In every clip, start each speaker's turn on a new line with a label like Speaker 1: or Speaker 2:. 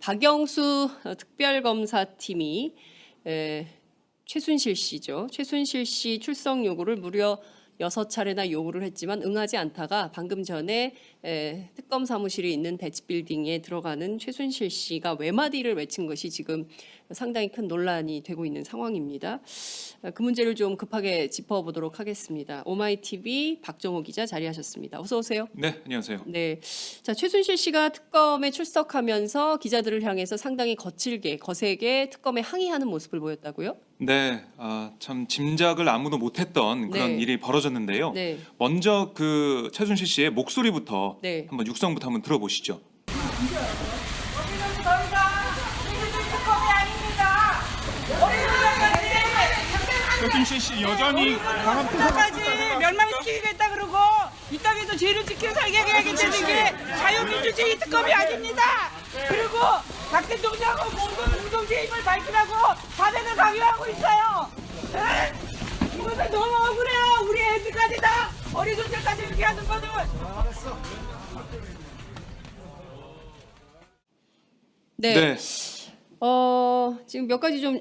Speaker 1: 박영수 특별검사팀이 최순실 씨죠. 최순실 씨 출석 요구를 무려 6차례나 요구를 했지만 응하지 않다가 방금 전에 특검 사무실이 있는 대치빌딩에 들어가는 최순실 씨가 외마디를 외친 것이 지금 상당히 큰 논란이 되고 있는 상황입니다. 그 문제를 좀 급하게 짚어보도록 하겠습니다. 오마이TV 박정호 기자 자리하셨습니다. 어서 오세요.
Speaker 2: 네, 안녕하세요.
Speaker 1: 네, 자 최순실 씨가 특검에 출석하면서 기자들을 향해서 상당히 거세게 특검에 항의하는 모습을 보였다고요?
Speaker 2: 네, 참 짐작을 아무도 못했던 그런
Speaker 1: 네.
Speaker 2: 일이 벌어졌는데요.
Speaker 1: 네,
Speaker 2: 먼저 그 최순실 씨의 목소리부터
Speaker 1: 네.
Speaker 2: 한번 육성부터 한번 들어보시죠.
Speaker 3: 우리는 더 이상 민주주의 특검이 아닙니다.
Speaker 4: 최순실 씨 여전히 강한
Speaker 3: 우리까지 멸망시키겠다 그러고 이 땅에서 죄를 지켜 살게 해야겠다는 게 자유민주주의 특검이 아닙니다. 그리고 박 대통령하고 모든 공동체 힘을 밝히라고 자백을 강요하고 있어요. 이것은 너무 억울해요. 우리 애들까지 다 어리순절까지 이렇게 하는 거는.
Speaker 1: 네.
Speaker 2: 네,
Speaker 1: 지금 몇 가지 좀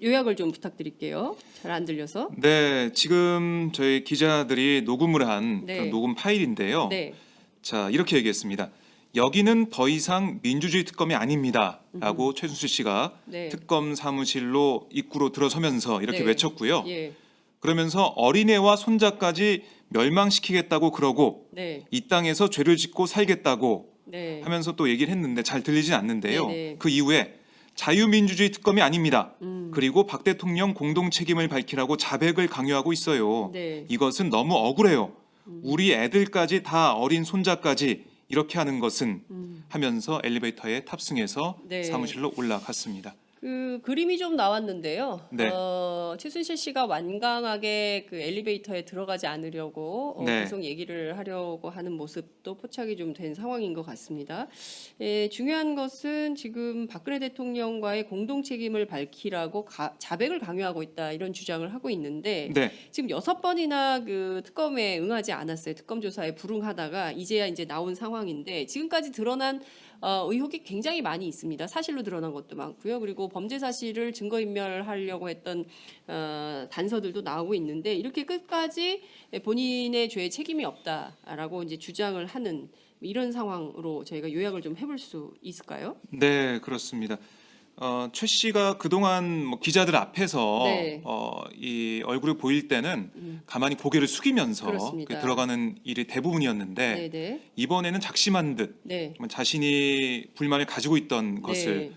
Speaker 1: 요약을 좀 부탁드릴게요. 잘 안 들려서.
Speaker 2: 네, 지금 저희 기자들이 녹음을 한
Speaker 1: 네.
Speaker 2: 그런 녹음 파일인데요.
Speaker 1: 네,
Speaker 2: 자, 이렇게 얘기했습니다. 여기는 더 이상 민주주의 특검이 아닙니다라고 최순실 씨가
Speaker 1: 네.
Speaker 2: 특검 사무실로 입구로 들어서면서 이렇게
Speaker 1: 네.
Speaker 2: 외쳤고요.
Speaker 1: 예,
Speaker 2: 그러면서 어린애와 손자까지 멸망시키겠다고 그러고
Speaker 1: 네,
Speaker 2: 이 땅에서 죄를 짓고 살겠다고
Speaker 1: 네.
Speaker 2: 하면서 또 얘기를 했는데 잘 들리진 않는데요.
Speaker 1: 네네.
Speaker 2: 그 이후에 자유민주주의 특검이 아닙니다.
Speaker 1: 음.
Speaker 2: 그리고 박 대통령 공동 책임을 밝히라고 자백을 강요하고 있어요.
Speaker 1: 네.
Speaker 2: 이것은 너무 억울해요. 우리 애들까지 다 어린 손자까지 이렇게 하는 것은 하면서 엘리베이터에 탑승해서
Speaker 1: 네.
Speaker 2: 사무실로 올라갔습니다.
Speaker 1: 그 그림이 좀 나왔는데요.
Speaker 2: 네.
Speaker 1: 최순실 씨가 완강하게 그 엘리베이터에 들어가지 않으려고
Speaker 2: 네.
Speaker 1: 계속 얘기를 하려고 하는 모습도 포착이 좀 된 상황인 것 같습니다. 중요한 것은 지금 박근혜 대통령과의 공동 책임을 밝히라고 자백을 강요하고 있다 이런 주장을 하고 있는데
Speaker 2: 네.
Speaker 1: 지금 6번이나 그 특검에 응하지 않았어요. 특검 조사에 불응하다가 이제야 이제 나온 상황인데 지금까지 드러난 의혹이 굉장히 많이 있습니다. 사실로 드러난 것도 많고요. 그리고 범죄 사실을 증거인멸하려고 했던 단서들도 나오고 있는데 이렇게 끝까지 본인의 죄에 책임이 없다라고 이제 주장을 하는 이런 상황으로 저희가 요약을 좀 해볼 수 있을까요?
Speaker 2: 네, 그렇습니다. 최 씨가 그동안 뭐 기자들 앞에서
Speaker 1: 네.
Speaker 2: 이 얼굴을 보일 때는 가만히 고개를 숙이면서
Speaker 1: 그렇습니다.
Speaker 2: 들어가는 일이 대부분이었는데
Speaker 1: 네네.
Speaker 2: 이번에는 작심한 듯
Speaker 1: 네.
Speaker 2: 자신이 불만을 가지고 있던 것을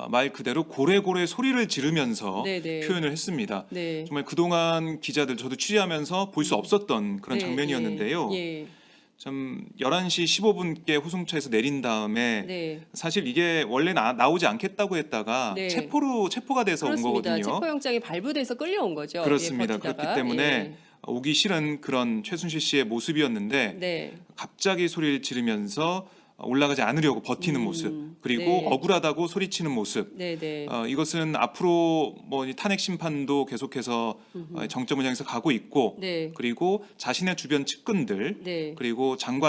Speaker 2: 말 그대로 고래고래 소리를 지르면서
Speaker 1: 네네.
Speaker 2: 표현을 했습니다.
Speaker 1: 네.
Speaker 2: 정말 그동안 기자들 저도 취재하면서 볼 수 없었던 그런
Speaker 1: 네,
Speaker 2: 장면이었는데요.
Speaker 1: 예.
Speaker 2: 참 11시 15분께 호송차에서 내린 다음에
Speaker 1: 네.
Speaker 2: 사실 이게 원래 나오지 않겠다고 했다가
Speaker 1: 네.
Speaker 2: 체포가 돼서 온
Speaker 1: 그렇습니다.
Speaker 2: 거거든요.
Speaker 1: 체포영장이 발부돼서 끌려온 거죠.
Speaker 2: 그렇습니다.
Speaker 1: 예, 버티다가.
Speaker 2: 그렇기 때문에
Speaker 1: 예.
Speaker 2: 오기 싫은 그런 최순실 씨의 모습이었는데
Speaker 1: 네.
Speaker 2: 갑자기 소리를 지르면서 올라가지 않으려고 버티는 모습, 그리고
Speaker 1: 네.
Speaker 2: 억울하다고 소리치는 모습.
Speaker 1: 네네.
Speaker 2: 이것은 앞으로 뭐 탄핵 심판도 계속해서 정점을 향해서 가고 있고,
Speaker 1: 네.
Speaker 2: 그리고 자신의 주변 측근들,
Speaker 1: 네.
Speaker 2: 그리고 전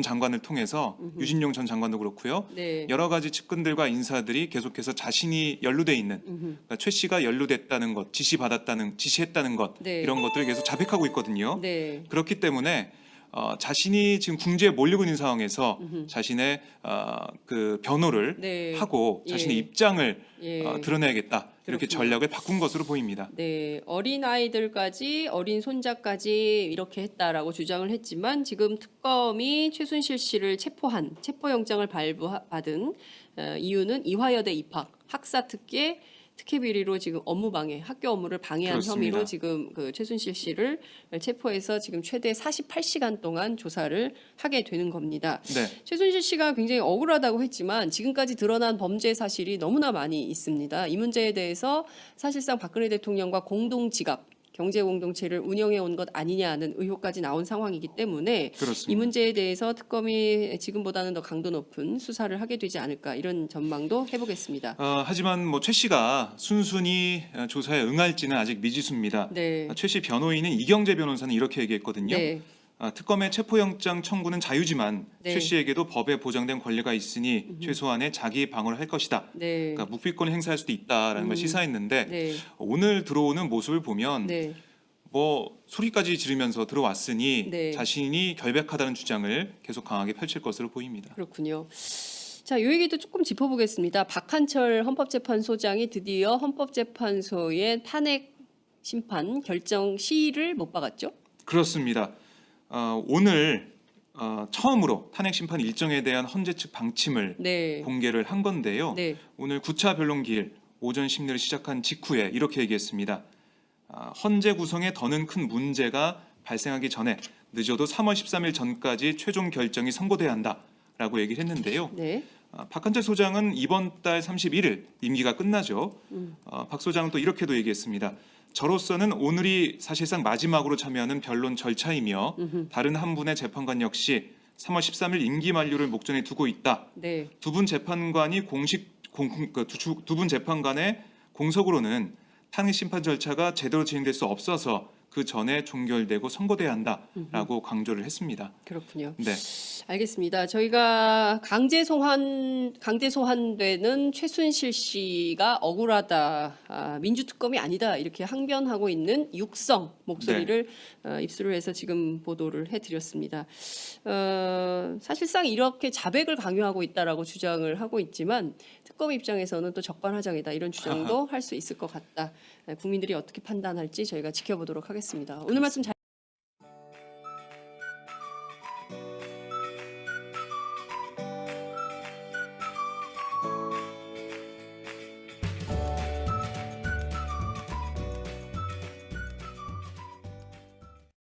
Speaker 2: 장관을 통해서 유진용 전 장관도 그렇고요.
Speaker 1: 네.
Speaker 2: 여러 가지 측근들과 인사들이 계속해서 자신이 연루돼 있는, 그러니까 최 씨가 연루됐다는 것, 지시했다는 것,
Speaker 1: 네.
Speaker 2: 이런 것들을 계속 자백하고 있거든요.
Speaker 1: 네.
Speaker 2: 그렇기 때문에 자신이 지금 궁지에 몰리고 있는 상황에서 자신의 그 변호를
Speaker 1: 네.
Speaker 2: 하고 자신의
Speaker 1: 예.
Speaker 2: 입장을
Speaker 1: 예.
Speaker 2: 드러내야겠다, 이렇게
Speaker 1: 그렇군요.
Speaker 2: 전략을 바꾼 것으로 보입니다.
Speaker 1: 네, 어린 아이들까지 어린 손자까지 이렇게 했다라고 주장을 했지만 지금 특검이 최순실 씨를 체포영장을 발부받은 이유는 이화여대 입학 학사 특혜 비리로 지금 업무방해, 학교 업무를 방해한
Speaker 2: 그렇습니다.
Speaker 1: 혐의로 지금 그 최순실 씨를 체포해서 지금 최대 48시간 동안 조사를 하게 되는 겁니다.
Speaker 2: 네.
Speaker 1: 최순실 씨가 굉장히 억울하다고 했지만 지금까지 드러난 범죄 사실이 너무나 많이 있습니다. 이 문제에 대해서 사실상 박근혜 대통령과 공동 지갑, 경제 공동체를 운영해 온 것 아니냐는 의혹까지 나온 상황이기 때문에
Speaker 2: 그렇습니다.
Speaker 1: 이 문제에 대해서 특검이 지금보다는 더 강도 높은 수사를 하게 되지 않을까 이런 전망도 해보겠습니다.
Speaker 2: 하지만 뭐 최 씨가 순순히 조사에 응할지는 아직 미지수입니다.
Speaker 1: 네,
Speaker 2: 최 씨 변호인인 이경재 변호사는 이렇게 얘기했거든요.
Speaker 1: 네,
Speaker 2: 특검의 체포영장 청구는 자유지만
Speaker 1: 네.
Speaker 2: 최 씨에게도 법에 보장된 권리가 있으니 최소한의 자기 방어를 할 것이다.
Speaker 1: 네.
Speaker 2: 그러니까 묵비권을 행사할 수도 있다라는 걸 시사했는데
Speaker 1: 네.
Speaker 2: 오늘 들어오는 모습을 보면
Speaker 1: 네.
Speaker 2: 뭐 소리까지 지르면서 들어왔으니
Speaker 1: 네.
Speaker 2: 자신이 결백하다는 주장을 계속 강하게 펼칠 것으로 보입니다.
Speaker 1: 그렇군요. 자, 이 얘기도 조금 짚어보겠습니다. 박한철 헌법재판소장이 드디어 헌법재판소의 탄핵 심판 결정 시일을 못 박았죠?
Speaker 2: 그렇습니다. 오늘 처음으로 탄핵 심판 일정에 대한 헌재 측 방침을
Speaker 1: 네.
Speaker 2: 공개를 한 건데요.
Speaker 1: 네.
Speaker 2: 오늘 9차 변론기일 오전 심리를 시작한 직후에 이렇게 얘기했습니다. 헌재 구성에 더는 큰 문제가 발생하기 전에 늦어도 3월 13일 전까지 최종 결정이 선고돼야 한다라고 얘기를 했는데요.
Speaker 1: 네.
Speaker 2: 박한철 소장은 이번 달 31일 임기가 끝나죠. 박 소장은 또 이렇게도 얘기했습니다. 저로서는 오늘이 사실상 마지막으로 참여하는 변론 절차이며 다른 한 분의 재판관 역시 3월 13일 임기 만료를 목전에 두고 있다.
Speaker 1: 네.
Speaker 2: 두 분 재판관이 두 분 재판관의 공석으로는 탄핵 심판 절차가 제대로 진행될 수 없어서 그 전에 종결되고 선고돼야 한다라고 강조를 했습니다.
Speaker 1: 그렇군요.
Speaker 2: 네,
Speaker 1: 알겠습니다. 저희가 강제 소환되는 최순실 씨가 억울하다, 민주특검이 아니다 이렇게 항변하고 있는 육성 목소리를 입수를 해서 지금 보도를 해드렸습니다. 사실상 이렇게 자백을 강요하고 있다라고 주장을 하고 있지만 특검 입장에서는 또 적반하장이다 이런 주장도 할 수 있을 것 같다. 국민들이 어떻게 판단할지 저희가 지켜보도록 하겠습니다. 오늘 말씀 잘